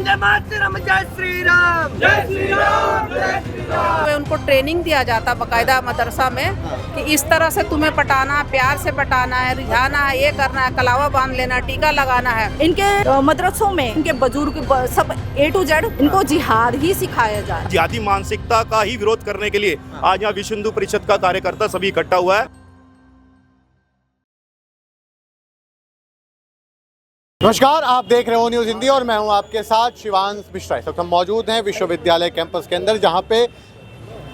वंदे मातरम, जय श्री राम, जय श्री राम, जय श्री राम। उनको ट्रेनिंग दिया जाता बाकायदा मदरसा में कि इस तरह से तुम्हें पटाना, प्यार से पटाना है, रिझाना है, ये करना है, कलावा बांध लेना, टीका लगाना है। इनके मदरसों में इनके बुजुर्ग सब A to Z इनको जिहाद ही सिखाया जा रहा है। जिहादी मानसिकता का ही विरोध करने के लिए आज यहाँ विश्व हिंदू परिषद का कार्यकर्ता सभी इकट्ठा हुआ है। नमस्कार, आप देख रहे हो न्यूज़ हिंदी और मैं हूं आपके साथ शिवांश मिश्रा। इस वक्त हम मौजूद हैं विश्वविद्यालय कैंपस के अंदर, जहां पे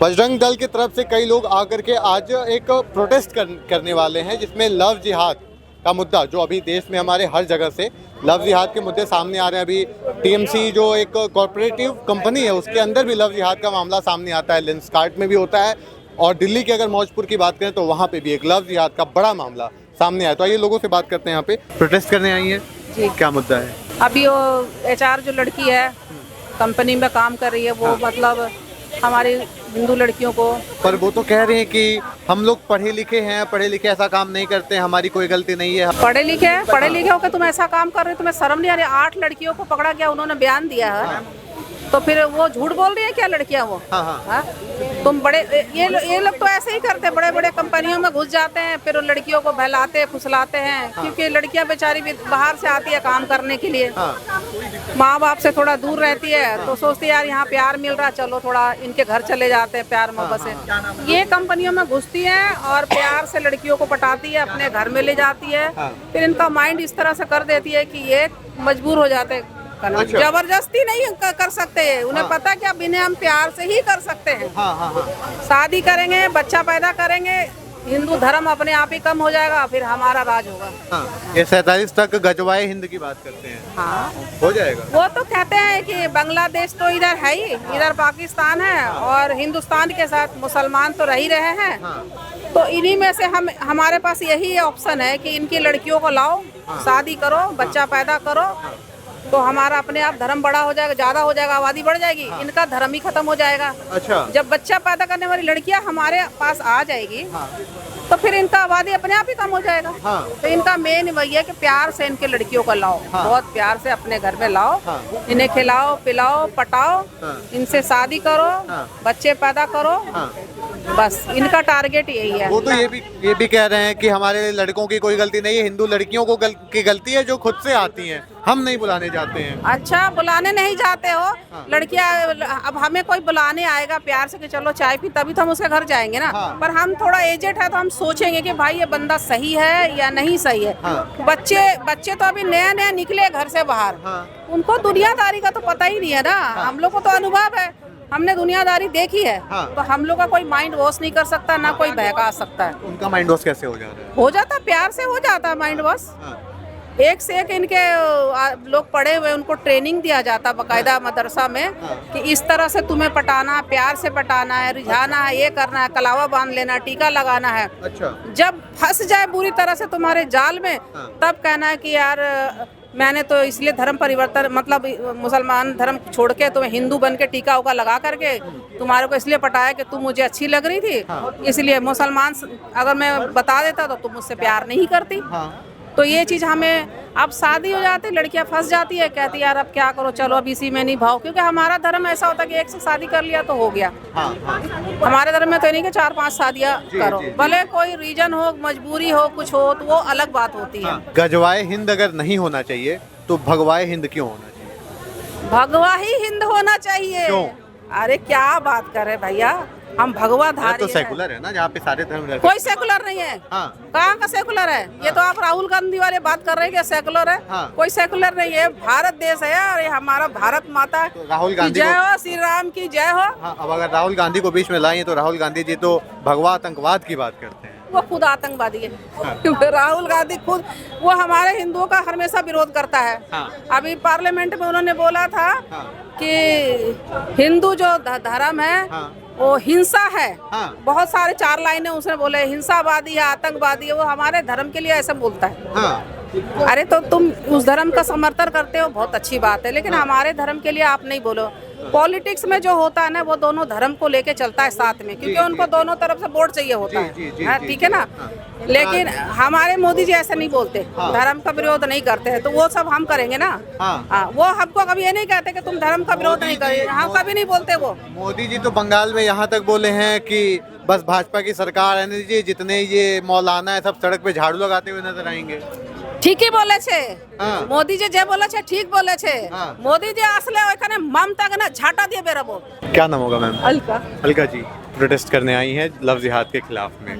बजरंग दल की तरफ से कई लोग आकर के आज एक प्रोटेस्ट करने वाले हैं, जिसमें लव जिहाद का मुद्दा जो अभी देश में हमारे हर जगह से लव जिहाद के मुद्दे सामने आ रहे हैं। अभी टीएमसी जो एक कॉरपोरेटिव कंपनी है उसके अंदर भी लव जिहाद का मामला सामने आता है, लेंसकार्ट में भी होता है, और दिल्ली के अगर मौजपुर की बात करें तो वहाँ पे भी एक लव जिहाद का बड़ा मामला सामने आया। तो आइए लोगों से बात करते हैं। यहाँ पे प्रोटेस्ट करने आई है जी। क्या मुद्दा है? अभी वो HR जो लड़की है कंपनी में काम कर रही है, वो मतलब हमारी हिंदू लड़कियों को, पर वो तो कह रहे हैं कि हम लोग पढ़े लिखे हैं, पढ़े लिखे ऐसा काम नहीं करते, हमारी कोई गलती नहीं है। पढ़े लिखे होकर तुम ऐसा काम कर रहे हो, तुम्हें शर्म नहीं आ रही? 8 लड़कियों को पकड़ा गया, उन्होंने बयान दिया है। तो फिर वो झूठ बोल रही है क्या लड़कियां वो? हाँ। तुम बड़े ये लोग तो ऐसे ही करते, बड़े बड़े कंपनियों में घुस जाते हैं, फिर उन लड़कियों को बहलाते फुसलाते हैं। क्योंकि लड़कियां बेचारी भी बाहर से आती है काम करने के लिए, माँ बाप से थोड़ा दूर रहती है, तो सोचती है यार यहाँ प्यार मिल रहा, चलो थोड़ा इनके घर चले जाते हैं, प्यार मोहब्बत से। ये कंपनियों में घुसती है और प्यार से लड़कियों को पटाती है, अपने घर में ले जाती है। फिर इनका माइंड इस तरह से कर देती है कि ये मजबूर हो जाते हैं। अच्छा। जबरदस्ती नहीं कर सकते, उन्हें पता है कि अब इन्हें हम प्यार से ही कर सकते हैं। शादी करेंगे, बच्चा पैदा करेंगे, हिंदू धर्म अपने आप ही कम हो जाएगा, फिर हमारा राज होगा। ये 47 तक गजवाए हिंद की बात करते हैं। हाँ, हो जाएगा। वो तो कहते हैं कि बांग्लादेश तो इधर है ही, इधर पाकिस्तान है, और हिंदुस्तान के साथ मुसलमान तो रह ही रहे हैं। तो इन्हीं में से हमारे पास यही ऑप्शन है कि इनकी लड़कियों को लाओ, शादी करो, बच्चा पैदा करो, तो हमारा अपने आप धर्म बड़ा हो जाएगा, ज्यादा हो जाएगा, आबादी बढ़ जाएगी, इनका धर्म ही खत्म हो जाएगा। अच्छा। जब बच्चा पैदा करने वाली लड़कियां हमारे पास आ जाएगी, तो फिर इनका आबादी अपने आप ही कम हो जाएगा। तो इनका मेन वही है कि प्यार से इनके लड़कियों को लाओ, बहुत प्यार से अपने घर में लाओ, इन्हें खिलाओ पिलाओ पटाओ, इनसे शादी करो, बच्चे पैदा करो, बस इनका टारगेट यही है। वो तो ये भी कह रहे हैं कि हमारे लड़कों की कोई गलती नहीं है, हिंदू लड़कियों को की गलती है जो खुद से आती हैं, हम नहीं बुलाने जाते हैं। अच्छा, बुलाने नहीं जाते हो? लड़कियां, अब हमें कोई बुलाने आएगा प्यार से कि चलो चाय पी, तभी तो हम उसके घर जाएंगे ना। पर हम थोड़ा एजेड है तो हम सोचेंगे कि भाई ये बंदा सही है या नहीं सही है। बच्चे तो अभी नया निकले घर से बाहर, उनको दुनियादारी का तो पता ही नहीं है ना। हम लोग को तो अनुभव है, हमने दुनियादारी देखी है। तो हम लोग का कोई माइंड वॉश नहीं कर सकता, ना कोई बहका सकता है। उनका माइंड वॉश कैसे हो जाता है? हो जाता, प्यार से हो जाता है माइंड वॉश। एक से एक इनके लोग पढ़े हुए, उनको ट्रेनिंग दिया जाता बाकायदा मदरसा में कि इस तरह से तुम्हें पटाना, प्यार से पटाना है, रिझाना है, ये करना है, कलावा बांध लेना, टीका लगाना है। अच्छा। जब फंस जाए बुरी तरह से तुम्हारे जाल में, तब कहना है कि यार मैंने तो इसलिए धर्म परिवर्तन, मतलब मुसलमान धर्म छोड़ के तुम्हें हिंदू बन के टीका उका लगा करके तुम्हारे को इसलिए पटाया कि तुम मुझे अच्छी लग रही थी, इसलिए मुसलमान अगर मैं बता देता तो तुम मुझसे प्यार नहीं करती। तो ये चीज़ हमें, अब शादी हो जाती, लड़कियां फंस जाती है, कहती यार अब क्या करो, चलो अब इसी में निभाओ, क्योंकि हमारा धर्म ऐसा होता है कि एक से शादी कर लिया तो हो गया। हमारे धर्म में तो नहीं कि 4-5 शादियां करो, भले कोई रीजन हो, मजबूरी हो, कुछ हो, तो वो अलग बात होती है। गजवाए हिंद अगर नहीं होना चाहिए तो भगवाए हिंद क्यों होना चाहिए? भगवा ही हिंद होना चाहिए। क्यों? अरे क्या बात कर रहे भैया, हम भगवा धारी तो सेकुलर है ना, जहाँ पे सारे धर्म रहते हैं। कोई सेकुलर नहीं है। कहाँ का सेकुलर है? ये तो आप राहुल गांधी वाले बात कर रहे हैं कि सेकुलर है। कोई सेकुलर नहीं है, भारत देश है और ये हमारा भारत माता तो राहुल गांधी जय हो, श्री राम की जय हो। अब अगर राहुल गांधी को बीच में लाएं तो राहुल गांधी जी तो भगवा आतंकवाद की बात करते हैं। वो खुद आतंकवादी है। राहुल गांधी खुद, वो हमारे हिंदुओं का हमेशा विरोध करता है। अभी पार्लियामेंट में उन्होंने बोला था कि हिंदू जो धर्म है वो हिंसा है। बहुत सारे 4 लाइनें उसने बोले, हिंसावादी है, आतंकवादी है, वो हमारे धर्म के लिए ऐसा बोलता है। अरे तो तुम उस धर्म का समर्थन करते हो, बहुत अच्छी बात है, लेकिन हमारे धर्म के लिए आप नहीं बोलो। पॉलिटिक्स में जो होता है ना वो दोनों धर्म को लेके चलता है साथ में, क्योंकि उनको दोनों तरफ से वोट चाहिए होता है, ठीक है ना। लेकिन हमारे मोदी जी ऐसे नहीं बोलते, धर्म का विरोध नहीं करते हैं, तो वो सब हम करेंगे ना। हाँ, वो हमको कभी ये नहीं कहते कि तुम धर्म का विरोध नहीं करेंगे, हम कभी नहीं बोलते। वो मोदी जी तो बंगाल में यहाँ तक बोले हैं कि बस भाजपा की सरकार रहने दीजिए, जितने ये मौलाना है सब सड़क पे झाड़ू लगाते हुए नजर आएंगे। ठीक ही बोले छे मोदी जी जे बोले छे ठीक बोले छे। मोदी जी আসলে ওখানে মমতা के ना झाटा दिए बेराबो। क्या नाम होगा मैम? अलका। अलका जी प्रोटेस्ट करने आई हैं लव जिहाद के खिलाफ में,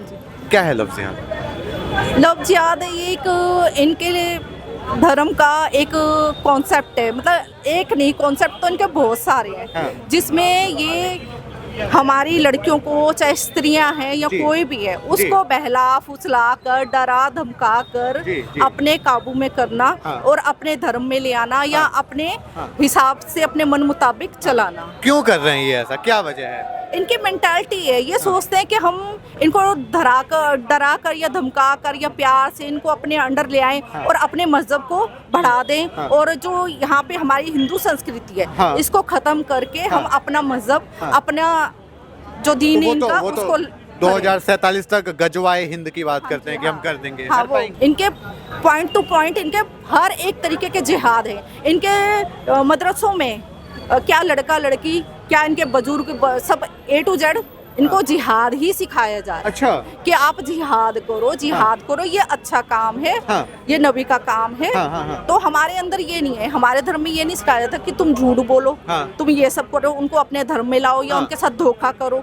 क्या है लव जिहाद? लव जिहाद एक इनके धर्म का एक कॉन्सेप्ट है, मतलब एक नहीं, कॉन्सेप्ट तो इनके बहुत सारे हैं, जिसमें ये हमारी लड़कियों को, चाहे स्त्रियां हैं या कोई भी है, उसको बहला फुसला कर, डरा धमका कर अपने काबू में करना और अपने धर्म में ले आना या अपने हिसाब से अपने मन मुताबिक चलाना। क्यों कर रहे हैं ये ऐसा, क्या वजह है? इनकी मेंटालिटी है, ये सोचते हैं कि हम इनको डरा कर या धमका कर या प्यार से इनको अपने अंडर ले आएं और अपने मजहब को बढ़ा दें, और जो यहाँ पे हमारी हिंदू संस्कृति है इसको खत्म करके हम अपना मजहब, अपना जो दीन इनका उसको 2047 तक गजवाए हिंद की बात करते हैं कि हम कर देंगे। हाँ, वो इनके पॉइंट टू पॉइंट इनके हर एक तरीके के जिहाद है। इनके मदरसों में क्या लड़का लड़की, क्या इनके बुजुर्ग, सब A to Z इनको जिहाद ही सिखाया जा रहा है। अच्छा, कि आप जिहाद करो, जिहाद करो, ये अच्छा काम है, ये नबी का काम है। तो हमारे अंदर ये नहीं है, हमारे धर्म में ये नहीं सिखाया था कि तुम झूठ बोलो, तुम ये सब करो, उनको अपने धर्म में लाओ या उनके साथ धोखा करो।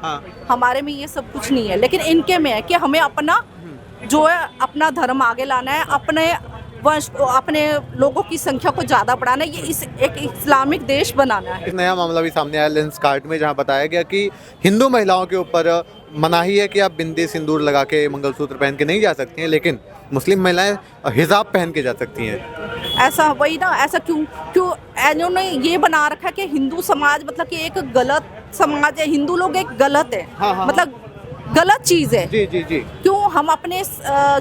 हमारे में ये सब कुछ नहीं है, लेकिन इनके में है कि हमें अपना जो है अपना धर्म आगे लाना है, अपने वंश को, अपने लोगों की संख्या को ज्यादा बढ़ाना है, ये इस एक इस्लामिक देश बनाना है। एक नया मामला भी सामने आया लेंसकार्ट में, जहां बताया गया कि हिंदू महिलाओं के ऊपर मनाही है कि आप बिंदी सिंदूर लगा के मंगलसूत्र पहन के नहीं जा सकती हैं, लेकिन मुस्लिम महिलाएं हिजाब पहन के जा सकती हैं। ऐसा वही ना, ऐसा क्यों इन्होंने ये बना रखा है कि हिंदू समाज मतलब कि एक गलत समाज है, हिंदू लोग एक गलत है, मतलब गलत चीज है। जी जी जी। क्यों हम अपने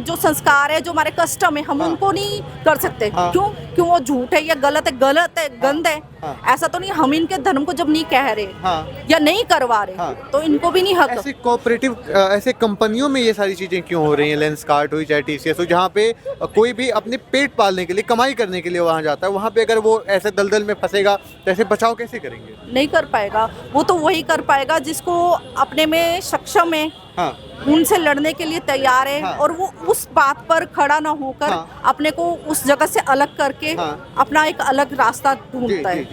जो संस्कार है, जो हमारे कस्टम है, हम उनको नहीं कर सकते? क्यों वो झूठ है या गलत है, गंद है? ऐसा तो नहीं, हम इनके धर्म को जब नहीं कह रहे या नहीं करवा रहे तो इनको भी नहीं हक। ऐसे कोऑपरेटिव ऐसे कंपनियों में ये सारी चीजें क्यों हो रही हैं? लेंसकार्ट हुई चाहे TCS हो, जहाँ पे कोई भी अपने पेट पालने के लिए, कमाई करने के लिए वहाँ जाता है, वहाँ पे अगर वो ऐसे दलदल में फंसेगा तो ऐसे बचाव कैसे करेंगे? नहीं कर पाएगा, वो तो वही कर पाएगा जिसको अपने में सक्षम है, उनसे लड़ने के लिए तैयार है, और वो उस बात पर खड़ा ना होकर अपने को उस जगह से अलग करके अपना एक अलग रास्ता ढूंढता है।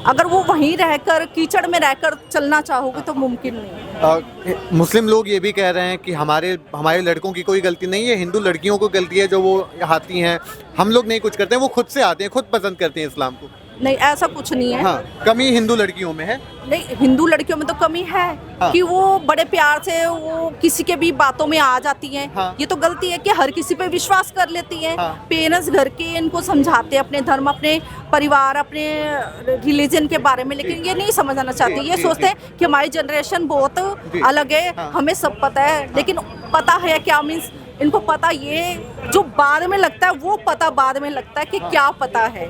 अगर वो वहीं रहकर कीचड़ में रहकर चलना चाहोगे तो मुमकिन नहीं। मुस्लिम लोग ये भी कह रहे हैं कि हमारे लड़कों की कोई गलती नहीं है, हिंदू लड़कियों को गलती है जो वो आती हैं, हम लोग नहीं कुछ करते हैं, वो खुद से आते हैं, खुद पसंद करते हैं इस्लाम को। नहीं, ऐसा कुछ नहीं है। कमी हिंदू लड़कियों में है। नहीं, हिंदू लड़कियों में तो कमी है कि वो बड़े प्यार से वो किसी के भी बातों में आ जाती हैं। ये तो गलती है कि हर किसी पे विश्वास कर लेती हैं। पेरेंट्स घर के इनको समझाते हैं अपने धर्म, अपने परिवार, अपने रिलीजन के बारे में, लेकिन ये नहीं समझना चाहती। ये सोचते हैं कि हमारी जनरेशन बहुत अलग है, हमें सब पता है, लेकिन पता है क्या मीन्स इनको पता, ये जो बाद में लगता है वो पता बाद में लगता है कि क्या पता है।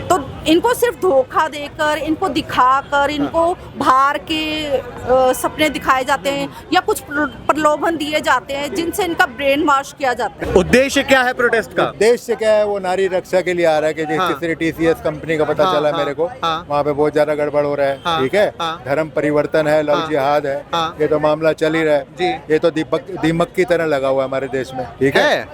तो इनको सिर्फ धोखा देकर, इनको दिखाकर, इनको बाहर के सपने दिखाए जाते हैं या कुछ प्रलोभन दिए जाते हैं जिनसे इनका ब्रेन वॉश किया जाता है। उद्देश्य क्या है प्रोटेस्ट का? उद्देश्य क्या है? वो नारी रक्षा के लिए आ रहा है कि जैसे TCS कंपनी का पता चला मेरे को, वहाँ पे बहुत ज्यादा गड़बड़ हो रहा है। ठीक है, धर्म परिवर्तन है, लव जिहाद है, ये तो मामला चल ही रहा है। ये तो दीमक की तरह लगा हुआ है हमारे देश में। ठीक है,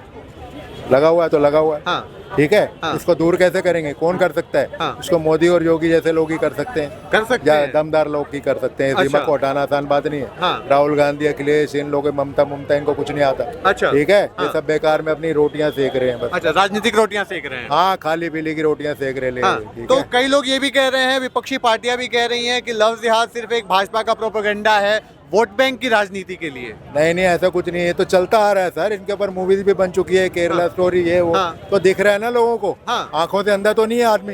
लगा हुआ है तो लगा हुआ है। ठीक है, इसको दूर कैसे करेंगे? कौन कर सकता है? इसको मोदी और योगी जैसे लोग ही कर सकते हैं, या दमदार लोग ही कर सकते हैं। इस दीमक को हटाना आसान बात नहीं है। राहुल गांधी, अखिलेश, इन लोग, ममता इनको कुछ नहीं आता। ठीक है, ये सब बेकार में अपनी रोटियां सेक रहे हैं बस। अच्छा, राजनीतिक रोटियां सेक रहे हैं। हाँ, खाली पीली की रोटियां सेक रहे हैं। तो कई लोग ये भी कह रहे हैं, विपक्षी पार्टियां भी कह रही हैं कि लव जिहाद सिर्फ एक भाजपा का प्रोपेगेंडा है, वोट बैंक की राजनीति के लिए। नहीं, ऐसा कुछ नहीं है, तो चलता आ रहा है सर। इनके ऊपर मूवीज भी बन चुकी है, केरला स्टोरी, ये वो। तो दिख रहा है ना लोगों को, आंखों से अंधा तो नहीं है आदमी,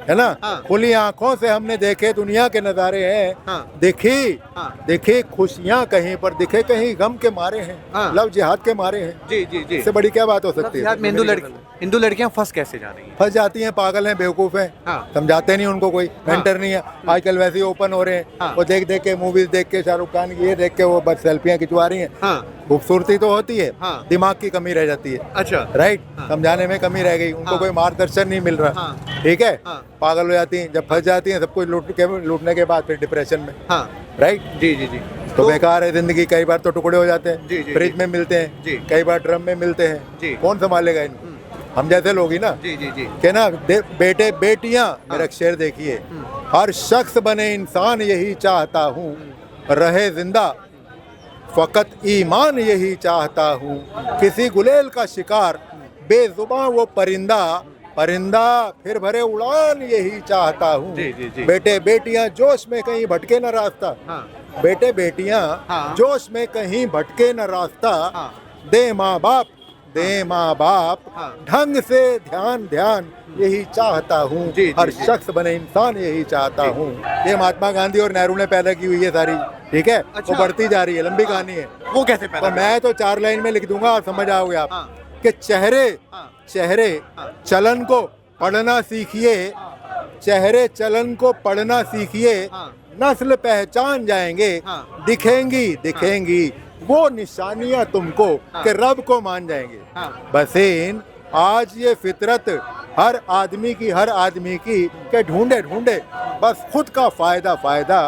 है ना। खुली आंखों से हमने देखे दुनिया के नजारे हैं, देखी खुशियाँ कहीं पर, दिखे कहीं गम के मारे हैं, लव जिहाद के मारे हैं। जी जी जी। इससे बड़ी क्या बात हो सकती है? हिंदू लड़की हिंदू लड़कियां फंस कैसे जा रही हैं? फंस जाती हैं, पागल हैं, बेवकूफ हैं, हाँ। समझाते नहीं उनको, कोई मेंटर नहीं है। आजकल वैसे ही ओपन हो रहे हैं, हाँ। वो देख देख के मूवीज देख के, शाहरुख खान की ये देख के वो बस सेल्फियां खिंचवा रही हैं। हाँ। खूबसूरती तो होती है, हाँ। दिमाग की कमी रह जाती है। अच्छा। राइट, समझाने में कमी रह गई, उनको हाँ। कोई मार्गदर्शन नहीं मिल रहा। हाँ। ठीक है, हाँ। पागल हो जाती हैं, जब फंस जाती हैं सब कुछ लूटने के बाद फिर डिप्रेशन में। हाँ। राइट, जी जी जी। तो बेकार है जिंदगी। कई बार तो टुकड़े हो जाते हैं, जी, जी, फ्रिज जी। में मिलते हैं, जी। कई बार ड्रम में मिलते हैं, जी। कौन संभालेगा इनको? हम जैसे लोग ही ना। जी जी जी। के ना बेटे बेटियां, मेरा एक शेर देखिए, हर शख्स बने इंसान यही चाहता हूँ, रहे जिंदा फकत ईमान यही चाहता हूँ, किसी गुलेल का शिकार बेजुबां वो परिंदा, परिंदा फिर भरे उड़ान यही चाहता हूँ। जी, जी, जी। बेटे बेटियां जोश में कहीं भटके न रास्ता, हाँ। बेटे बेटियां हाँ। जोश में कहीं भटके न रास्ता, हाँ। दे माँ बाप, दे माँ बाप हाँ। ढंग से ध्यान ध्यान यही चाहता हूँ, जी, जी, हर जी। शख्स बने इंसान यही चाहता हूँ। ये महात्मा गांधी और नेहरू ने पैदा की हुई है सारी, ठीक है। अच्छा। वो बढ़ती जा रही है, लंबी कहानी है। वो कैसे पैदा तो मैं तो 4 लाइन में लिख दूंगा, आप समझ आओगे आप। हाँ। कि चेहरे हाँ। चेहरे हाँ। चलन को पढ़ना सीखिए, चेहरे चलन को पढ़ना सीखिए, हाँ। नस्ल पहचान जाएंगे, हाँ। दिखेंगी दिखेंगी वो निशानियां तुमको, हाँ। कि रब को मान जाएंगे। हाँ। बसेन आज ये फितरत हर आदमी की के ढूंढे ढूंढे बस खुद का फायदा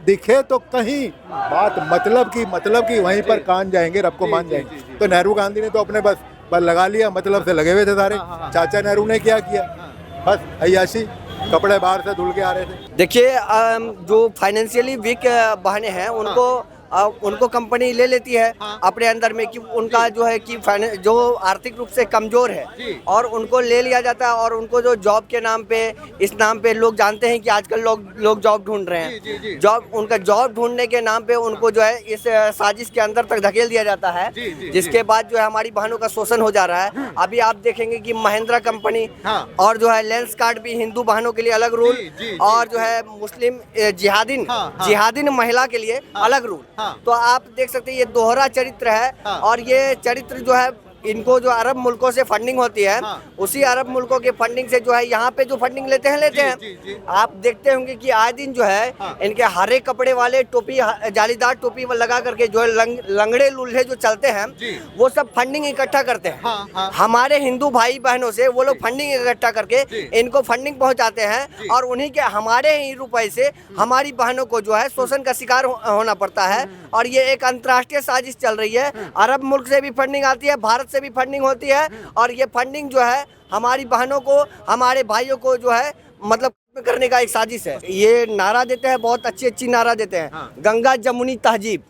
दिखे तो कहीं बात मतलब की वहीं पर कान जाएंगे, रब को मान जाएंगे। तो नेहरू गांधी ने तो अपने बस लगा लिया, मतलब से लगे हुए थे सारे। चाचा नेहरू ने क्या किया, बस अय्याशी, कपड़े बाहर से धुल के आ रहे थे। देखिए जो फाइनेंशियली वीक बहने हैं उनको कंपनी ले लेती है अपने अंदर में, कि उनका जो है कि जो आर्थिक रूप से कमजोर है और उनको ले लिया जाता है, और उनको जो जॉब के नाम पे, इस नाम पे लोग जानते हैं कि आजकल लोग जॉब ढूंढ रहे हैं, उनका जॉब ढूंढने के नाम पे उनको जो है इस साजिश के अंदर तक धकेल दिया जाता है, जिसके बाद जो है हमारी बहनों का शोषण हो जा रहा है। अभी आप देखेंगे कि महिंद्रा कंपनी और जो है लेंस कार्ड भी हिंदू बहनों के लिए अलग रूल, और जो है मुस्लिम जिहादिन महिला के लिए अलग रूल। तो आप देख सकते हैं ये दोहरा चरित्र है, और ये चरित्र जो है इनको जो अरब मुल्कों से फंडिंग होती है, उसी अरब मुल्कों के फंडिंग से जो है यहाँ पे जो फंडिंग लेते हैं। आप देखते होंगे कि आए दिन जो है इनके हरे कपड़े वाले टोपी, जालीदार टोपी लगा करके जो है लंगड़े लूल्हे जो चलते हैं, वो सब फंडिंग इकट्ठा करते हैं। हमारे हिंदू भाई बहनों से वो लोग फंडिंग इकट्ठा करके इनको फंडिंग पहुँचाते हैं, और उन्हीं के हमारे ही रुपए से हमारी बहनों को जो है शोषण का शिकार होना पड़ता है। और ये एक अंतर्राष्ट्रीय साजिश चल रही है, अरब मुल्क से भी फंडिंग आती है, भारत से भी फंडिंग होती है, और ये फंडिंग जो है हमारी बहनों को, हमारे भाइयों को जो है मतलब करने का एक साजिश है। ये नारा देते हैं, बहुत अच्छी नारा देते हैं, गंगा जमुनी तहजीब।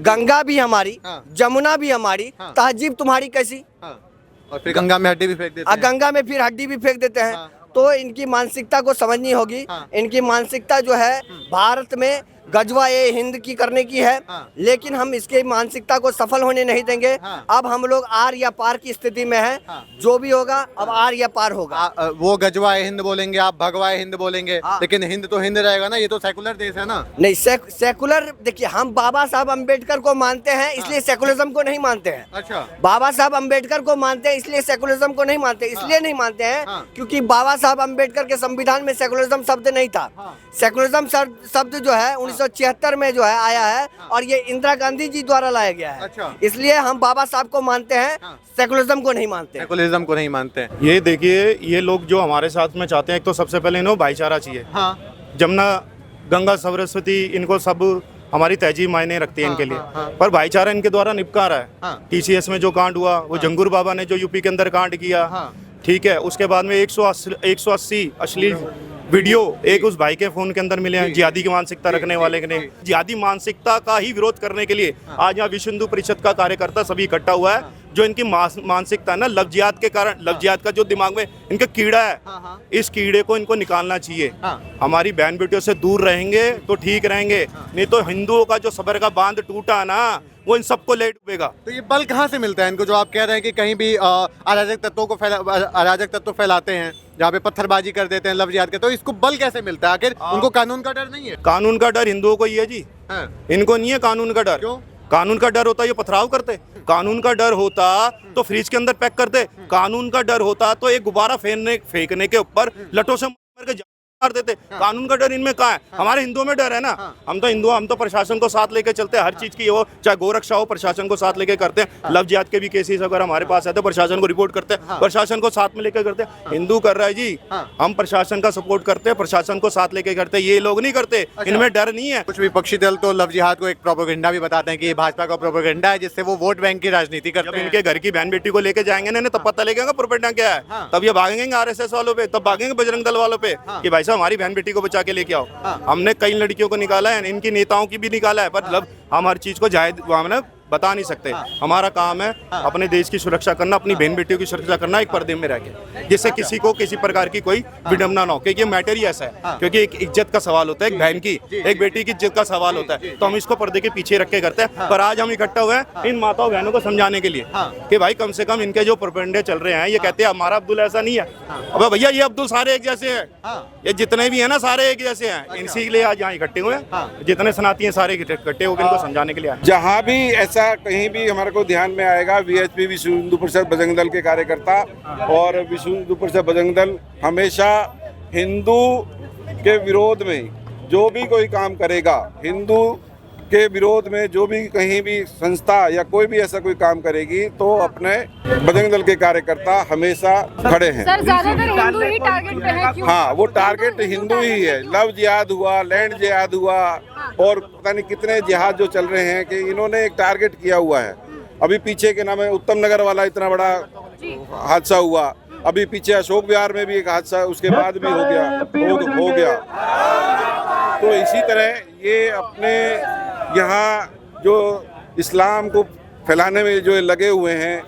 गंगा भी हमारी, जमुना भी हमारी, तहजीब तुम्हारी कैसी। और फिर गंगा में हड्डी भी फेंक देते हैं। गंगा में फिर हड्डी भी फेंक देते हैं। तो इनकी मानसिकता को समझनी होगी। इनकी मानसिकता जो है भारत में गजवा ये हिंद की करने की है, लेकिन हम इसके मानसिकता को सफल होने नहीं देंगे। अब हम लोग आर या पार की स्थिति में हैं। जो भी होगा अब आर या पार होगा। वो गजवाए हिंद बोलेंगे, आप भगवाए हिंद बोलेंगे, लेकिन हिंद तो हिंद रहेगा ना, ये तो सेकुलर देश है ना। नहीं, सेकुलर देखिए, हम बाबा साहब अम्बेडकर को मानते हैं, इसलिए सेकुलरिज्म को नहीं मानते हैं। अच्छा। बाबा साहब अम्बेडकर को मानते हैं, इसलिए सेकुलरिज्म को नहीं मानते। इसलिए नहीं मानते हैं क्योंकि बाबा साहब अम्बेडकर के संविधान में सेकुलरिज्म शब्द नहीं था। सेकुलरिज्म शब्द जो है 1976 में जो है आया है, और ये इंदिरा गांधी जी द्वारा लाया गया है। अच्छा। इसलिए हम बाबा साहब को मानते हैं, सेकुलरिज्म को नहीं मानते। सेकुलरिज्म को नहीं मानते हैं। ये देखिए, ये लोग जो हमारे साथ में चाहते हैं, एक तो सबसे पहले इन्हें भाईचारा चाहिए। जमुना, गंगा, सरस्वती, इनको सब हमारी तहजीब मायने रखती है इनके लिए। पर भाईचारा इनके द्वारा निपका रहा है। TCS में जो कांड हुआ, वो जंगूर बाबा ने जो यूपी के अंदर कांड किया, ठीक है। उसके बाद में 180 अश्लील वीडियो एक उस भाई के फोन के अंदर मिले हैं, जिहादी की मानसिकता रखने वाले के ने। जिहादी मानसिकता का ही विरोध करने के लिए आज यहाँ विश्व हिंदू परिषद का कार्यकर्ता सभी इकट्ठा हुआ है। जो इनकी मानसिकता है ना, लफ्जियात के कारण, लफ्जियात का जो दिमाग में इनका कीड़ा है, इस कीड़े को इनको निकालना चाहिए। हमारी बहन बेटियों से दूर रहेंगे तो ठीक रहेंगे, नहीं तो हिंदुओं का जो सबर का बांध टूटा ना, वो इन सबको ले डूबेगा। तो ये बल कहाँ से मिलता है इनको, जो आप कह रहे हैं कि कहीं भी अराजक तत्व फैलाते हैं, जहाँ पे पत्थरबाजी कर देते हैं, लफ्जियात के, तो इसको बल कैसे मिलता है? आखिर उनको कानून का डर नहीं है? कानून का डर हिंदुओं को ही है जी, इनको नहीं है कानून का डर। क्यों? कानून का डर होता ये पथराव करते, कानून का डर होता तो फ्रिज के अंदर पैक करते, कानून का डर होता तो एक गुब्बारा फेंकने के ऊपर लठों से मार के मार देते। कानून का डर इनमें कहाँ है? हमारे हिंदुओं में डर है ना। हम तो हिंदू, हम तो प्रशासन को साथ लेके चलते हैं हर चीज की, वो चाहे गोरक्षा हो प्रशासन को साथ लेके करते हैं। लव जिहाद के भी केसेस अगर हमारे पास आते हैं प्रशासन को रिपोर्ट करते हैं, प्रशासन को साथ में लेकर करते हैं। हिंदू कर रहा है जी, हम प्रशासन का सपोर्ट करते हैं, प्रशासन को साथ लेके करते हैं, ये लोग नहीं करते। इनमें डर नहीं है। कुछ विपक्षी दल तो लव जिहाद को एक प्रोपेगेंडा भी बताते हैं कि ये भाजपा का प्रोपेगेंडा है जिससे वो वोट बैंक की राजनीति जब करते हैं। इनके घर की बहन बेटी को लेके जाएंगे ना तब पता लगेगा प्रोपेगेंडा क्या है। तब ये भागेंगे आरएसएस वालों पे, तब भागेंगे बजरंग दल वालों पे कि भाई साहब हमारी बहन बेटी को बचा के लेके आओ। हमने कई लड़कियों को निकाला है, इनकी नेताओं की भी निकाला है, मतलब हम हर चीज को जायज हमने बता नहीं सकते। हमारा काम है अपने देश की सुरक्षा करना, अपनी बहन बेटियों की सुरक्षा करना एक पर्दे में रह के, जिससे किसी को किसी प्रकार की कोई विडंबना ना हो, क्योंकि ये मैटर ही ऐसा है। क्योंकि एक इज्जत का सवाल होता है, एक बहन की, एक बेटी की इज्जत का सवाल होता है, तो हम इसको पर्दे के पीछे रख के करते हैं। पर आज हम इकट्ठा हुए हैं इन माताओं बहनों को समझाने के लिए कि भाई कम से कम इनके जो प्रोपेगेंडे चल रहे हैं, ये कहते हैं हमारा अब्दुल ऐसा नहीं है। अबे भैया ये अब्दुल सारे एक जैसे हैं, ये जितने भी है ना सारे एक जैसे हैं। इसी लिए आज यहाँ इकट्ठे हुए हैं, जितने सनाती हैं सारे इकट्ठे होकर इनको समझाने के लिए आए। जहाँ भी ऐसा कहीं भी हमारे को ध्यान में आएगा, वीएचपी विश्व हिंदू परिषद बजरंग दल के कार्यकर्ता और विश्व हिंदू परिषद बजरंग दल हमेशा हिंदू के विरोध में जो भी कोई काम करेगा, हिंदू के विरोध में जो भी कहीं भी संस्था या कोई भी ऐसा कोई काम करेगी तो अपने बजरंग दल के कार्यकर्ता हमेशा खड़े हैं। सर ज्यादातर हिंदू ही टारगेट पे है, क्यों? हाँ, वो टारगेट हिंदू ही है। लव जिहाद हुआ, लैंड जिहाद हुआ और पता नहीं कितने जिहाद जो चल रहे हैं कि इन्होंने एक टारगेट किया हुआ है। अभी पीछे के नाम है उत्तम नगर वाला इतना बड़ा हादसा हुआ, अभी पीछे अशोक विहार में भी एक हादसा उसके बाद भी हो गया। तो इसी तरह ये अपने यहाँ जो इस्लाम को फैलाने में जो लगे हुए हैं,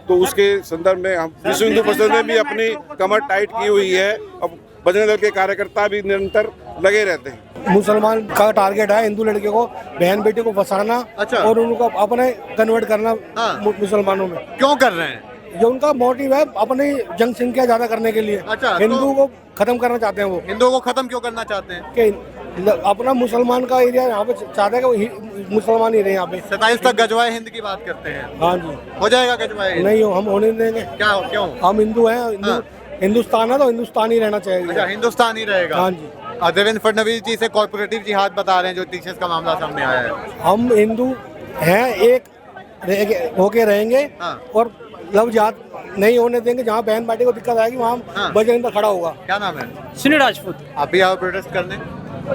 तो उसके संदर्भ में हम विश्व हिंदू परिषद ने भी अपनी कमर टाइट की हुई है। अब बजरंग दल के कार्यकर्ता भी निरंतर लगे रहते हैं। मुसलमान का टारगेट है हिंदू लड़के को, बहन बेटी को फंसाना और उनको अपने कन्वर्ट करना मुसलमानों में। क्यों कर रहे हैं? जो उनका मोटिव है अपनी जनसंख्या ज्यादा करने के लिए, हिंदू को खत्म करना चाहते हैं। वो हिंदुओं को खत्म क्यों करना चाहते हैं? कि अपना मुसलमान का एरिया यहाँ पे चाहते हैं कि मुसलमान ही रहे यहाँ पे। 27 तक गजवाए हिंद की बात करते हैं। हाँ जी, हो जाएगा गजवाए हिंद? नहीं हो, हम होने देंगे। क्या हो, क्यों? हम हिंदू हैं, हिंदुस्तान है तो हिंदुस्तान ही रहना चाहिए। अच्छा, हिंदुस्तान ही रहेगा। हाँ जी। देवेंद्र फडणवीस जी से कॉर्पोरेटिव जिहाद बता रहे हैं जो टीचर्स का मामला सामने आया है। हम हिंदू हैं, एक होके रहेंगे और लव जिहाद नहीं होने देंगे। जहाँ बहन बेटी को दिक्कत आएगी वहाँ बजरंग दल खड़ा होगा। क्या नाम है? सुनील राजपूत। आप भी आओ प्रोटेस्ट करने?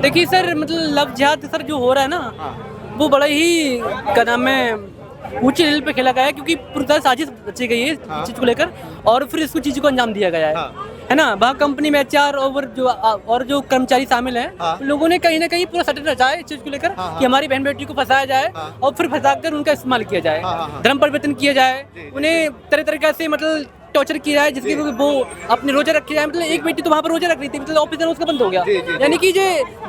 देखिए सर, मतलब लव जिहाद सर जो हो रहा है ना, वो बड़ा ही क्या नाम है ऊंचे लेवल पे खेला गया है, क्योंकि पूरी साजिश रची गई है इस चीज को लेकर और फिर इसको चीज को अंजाम दिया गया है ना। वहाँ कंपनी में एचआर और जो कर्मचारी शामिल हैं, लोगों ने कहीं ना कहीं पूरा सटल रचा है इस चीज को लेकर कि हमारी बहन बेटी को फंसाया जाए और फिर फंसाकर उनका इस्तेमाल किया जाए, धर्म परिवर्तन किया जाए, उन्हें तरह तरीके से मतलब टॉर्चर किया है, जिसके वो अपने रोजा रखे जाए। मतलब एक बेटी तो वहाँ पर रोजा रख रही थी, मतलब ऑफिसर उसका बंद हो गया। यानी कि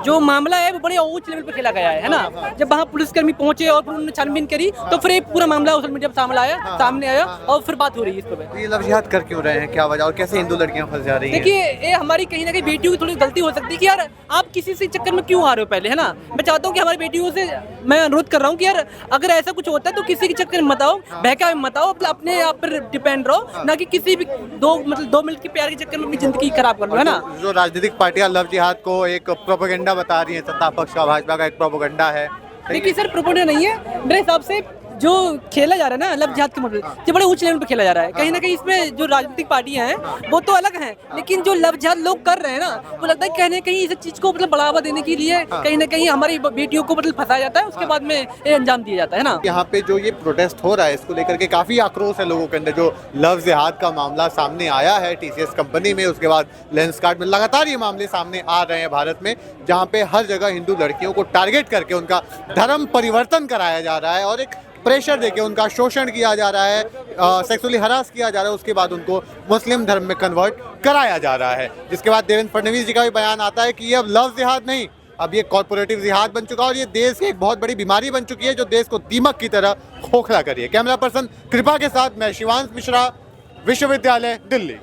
जो मामला है वो बड़े उच्च लेवल पर खेला गया है ना। जब वहाँ पुलिसकर्मी पहुंचे और फिर उन्होंने छानबीन करी तो फिर एक पूरा मामला सोशल मीडिया पर सामने आया और फिर बात हो रही है इस पर। ये लव जिहाद कर क्यों रहे हैं, क्या वजह, और कैसे हिंदू लड़कियां फंस जा रही हैं? देखिए, ये हमारी कहीं ना कहीं बेटियों की थोड़ी गलती हो सकती है कि यार आप किसी से चक्कर में क्यों आ रहे हो पहले, है ना। मैं चाहता हूँ कि हमारी बेटियों से मैं अनुरोध कर रहा हूँ कि यार अगर ऐसा कुछ होता है तो किसी के चक्कर में मत आओ, बहका में मत आओ, अपने आप पर डिपेंड रहो, ना कि किसी भी दो मिनट के प्यार के चक्कर में अपनी जिंदगी खराब कर लो, है ना। जो राजनीतिक पार्टियां लव जिहाद को एक प्रोपेगेंडा बता रही हैं, सत्ता पक्ष का भाजपा का एक प्रोपेगेंडा है। देखिए सर, प्रोपेगेंडा नहीं है मेरे हिसाब से। जो खेला जा रहा है ना लव जिहाद के मॉडल, ये बड़े ऊंच लेवल पे खेला जा रहा है। कहीं ना कहीं इसमें जो राजनीतिक पार्टियां हैं वो तो अलग हैं, लेकिन जो लव जिहाद लोग कर रहे हैं ना, वो लगता है कहीं ना कहीं इस चीज को मतलब बढ़ावा देने के लिए कहीं ना कहीं हमारी बेटियों को मतलब फंसाया जाता है, उसके बाद में ये अंजाम दिया जाता है ना। यहाँ पे जो ये प्रोटेस्ट हो रहा है इसको लेकर के काफी आक्रोश है लोगों के अंदर। जो लव जिहाद का मामला सामने आया है टीसीएस कंपनी में, उसके बाद लेंसकार्ट में, लगातार ये मामले सामने आ रहे हैं भारत में, जहाँ पे हर जगह हिंदू लड़कियों को टारगेट करके उनका धर्म परिवर्तन कराया जा रहा है और एक प्रेशर देके उनका शोषण किया जा रहा है, सेक्सुअली हरास किया जा रहा है, उसके बाद उनको मुस्लिम धर्म में कन्वर्ट कराया जा रहा है। जिसके बाद देवेंद्र फडणवीस जी का भी बयान आता है कि ये अब लव जिहाद नहीं, अब ये कॉर्पोरेटिव जिहाद बन चुका है और ये देश की एक बहुत बड़ी बीमारी बन चुकी है जो देश को दीमक की तरह खोखला करी है। कैमरा पर्सन कृपा के साथ मैं शिवांश मिश्रा, विश्वविद्यालय दिल्ली।